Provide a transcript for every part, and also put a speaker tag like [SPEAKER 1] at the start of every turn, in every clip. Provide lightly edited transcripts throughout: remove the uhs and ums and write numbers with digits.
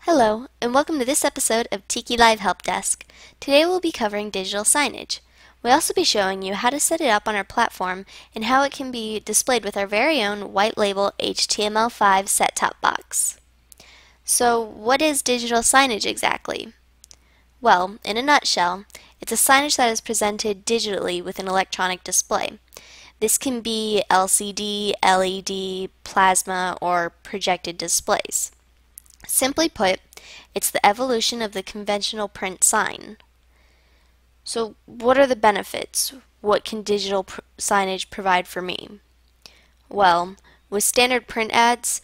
[SPEAKER 1] Hello, and welcome to this episode of TikiLIVE Help Desk. Today we'll be covering digital signage. We'll also be showing you how to set it up on our platform and how it can be displayed with our very own White Label HTML5 Set-Top-Box. So, what is digital signage exactly? Well, in a nutshell, it's a signage that is presented digitally with an electronic display. This can be LCD, LED, plasma, or projected displays. Simply put, it's the evolution of the conventional print sign. So what are the benefits? What can digital signage provide for me? Well, with standard print ads,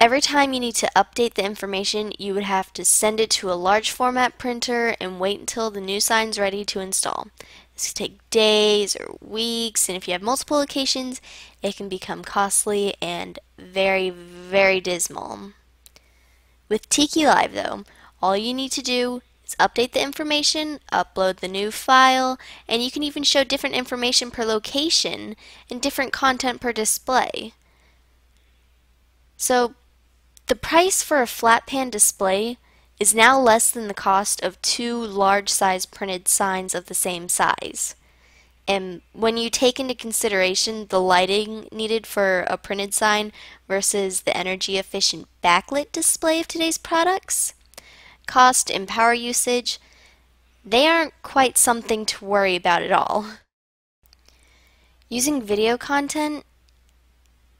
[SPEAKER 1] every time you need to update the information, you would have to send it to a large format printer and wait until the new sign's ready to install. This could take days or weeks, and if you have multiple locations, it can become costly and very, very dismal. With TikiLIVE, though, all you need to do is update the information, upload the new file, and you can even show different information per location and different content per display. So, the price for a flat pan display is now less than the cost of two large-size printed signs of the same size. And when you take into consideration the lighting needed for a printed sign versus the energy-efficient backlit display of today's products, cost and power usage, they aren't quite something to worry about at all. Using video content,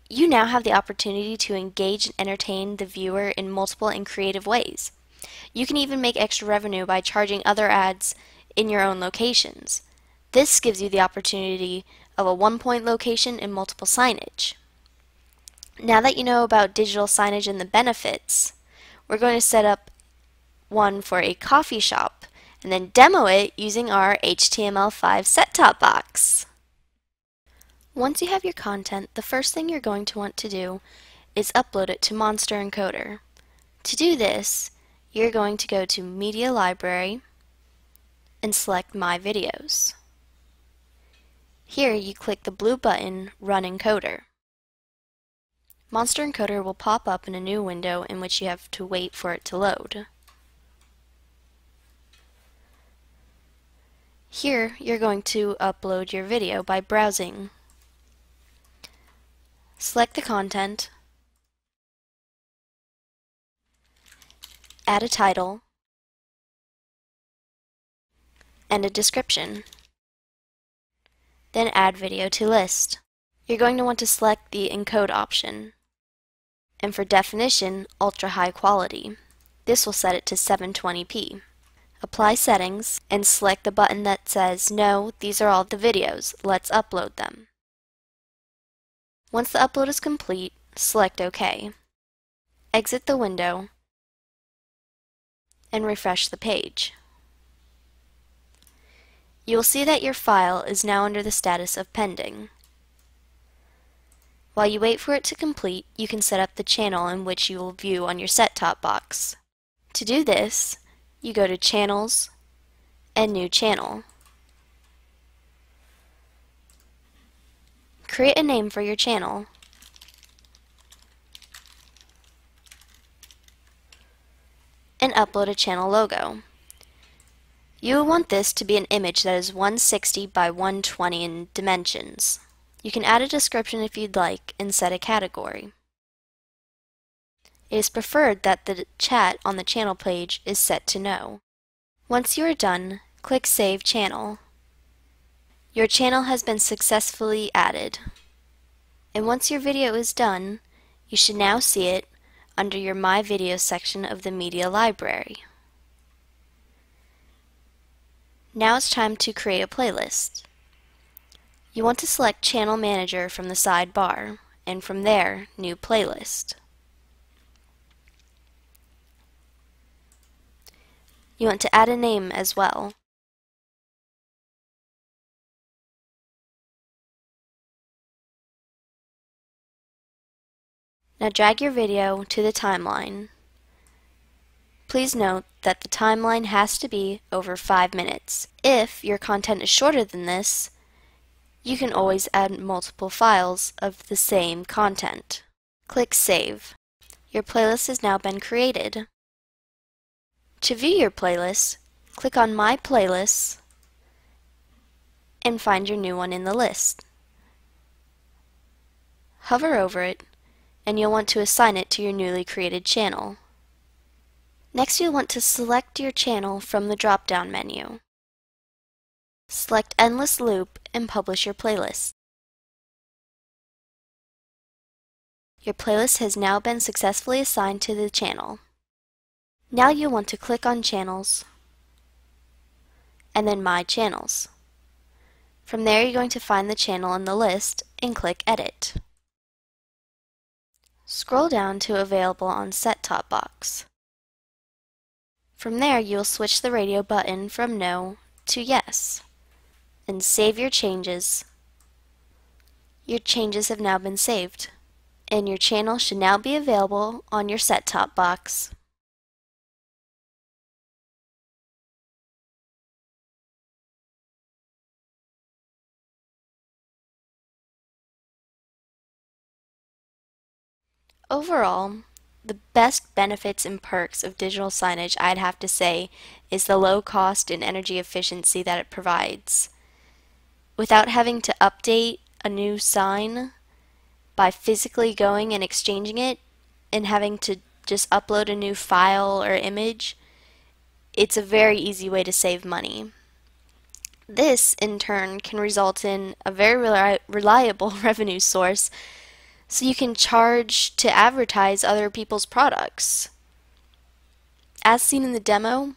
[SPEAKER 1] you now have the opportunity to engage and entertain the viewer in multiple and creative ways. You can even make extra revenue by charging other ads in your own locations. This gives you the opportunity of a one-point location and multiple signage. Now that you know about digital signage and the benefits, we're going to set up one for a coffee shop and then demo it using our HTML5 Set-Top-Box. Once you have your content, the first thing you're going to want to do is upload it to Monster Encoder. To do this, you're going to go to Media Library and select My Videos. Here you click the blue button, Run Encoder. Monster Encoder will pop up in a new window in which you have to wait for it to load. Here you're going to upload your video by browsing. Select the content, add a title, and a description. Then add video to list. You're going to want to select the encode option. And for definition, ultra high quality. This will set it to 720p. Apply settings and select the button that says, "No, these are all the videos. Let's upload them." Once the upload is complete, select OK. Exit the window and refresh the page. You will see that your file is now under the status of pending. While you wait for it to complete, you can set up the channel in which you will view on your set-top box. To do this, you go to Channels and New Channel. Create a name for your channel. And upload a channel logo. You will want this to be an image that is 160 by 120 in dimensions. You can add a description if you'd like and set a category. It is preferred that the chat on the channel page is set to no. Once you are done, click Save Channel. Your channel has been successfully added. And once your video is done, you should now see it under your My Videos section of the Media Library. Now it's time to create a playlist. You want to select Channel Manager from the sidebar, and from there, New Playlist. You want to add a name as well. Now drag your video to the timeline. Please note that the timeline has to be over 5 minutes. If your content is shorter than this, you can always add multiple files of the same content. Click Save. Your playlist has now been created. To view your playlist, click on My Playlists and find your new one in the list. Hover over it, and you'll want to assign it to your newly created channel. Next, you'll want to select your channel from the drop-down menu. Select Endless Loop and publish your playlist. Your playlist has now been successfully assigned to the channel. Now you'll want to click on Channels, and then My Channels. From there, you're going to find the channel in the list and click Edit. Scroll down to Available on Set-Top-Box. From there, you'll switch the radio button from No to Yes, and save your changes. Your changes have now been saved, and your channel should now be available on your set-top box. Overall, the best benefits and perks of digital signage, I'd have to say, is the low cost and energy efficiency that it provides. Without having to update a new sign by physically going and exchanging it and having to just upload a new file or image, it's a very easy way to save money. This, in turn, can result in a very reliable revenue source, so you can charge to advertise other people's products. As seen in the demo,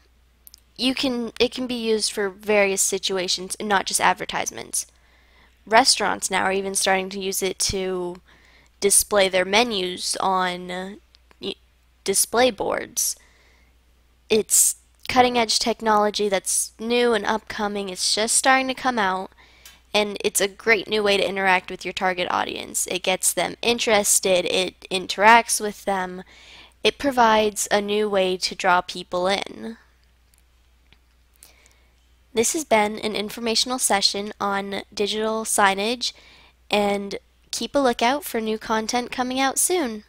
[SPEAKER 1] it can be used for various situations and not just advertisements. Restaurants now are even starting to use it to display their menus on display boards. It's cutting edge technology that's new and upcoming. It's just starting to come out, and it's a great new way to interact with your target audience. It gets them interested, it interacts with them, it provides a new way to draw people in. This has been an informational session on digital signage, and keep a lookout for new content coming out soon.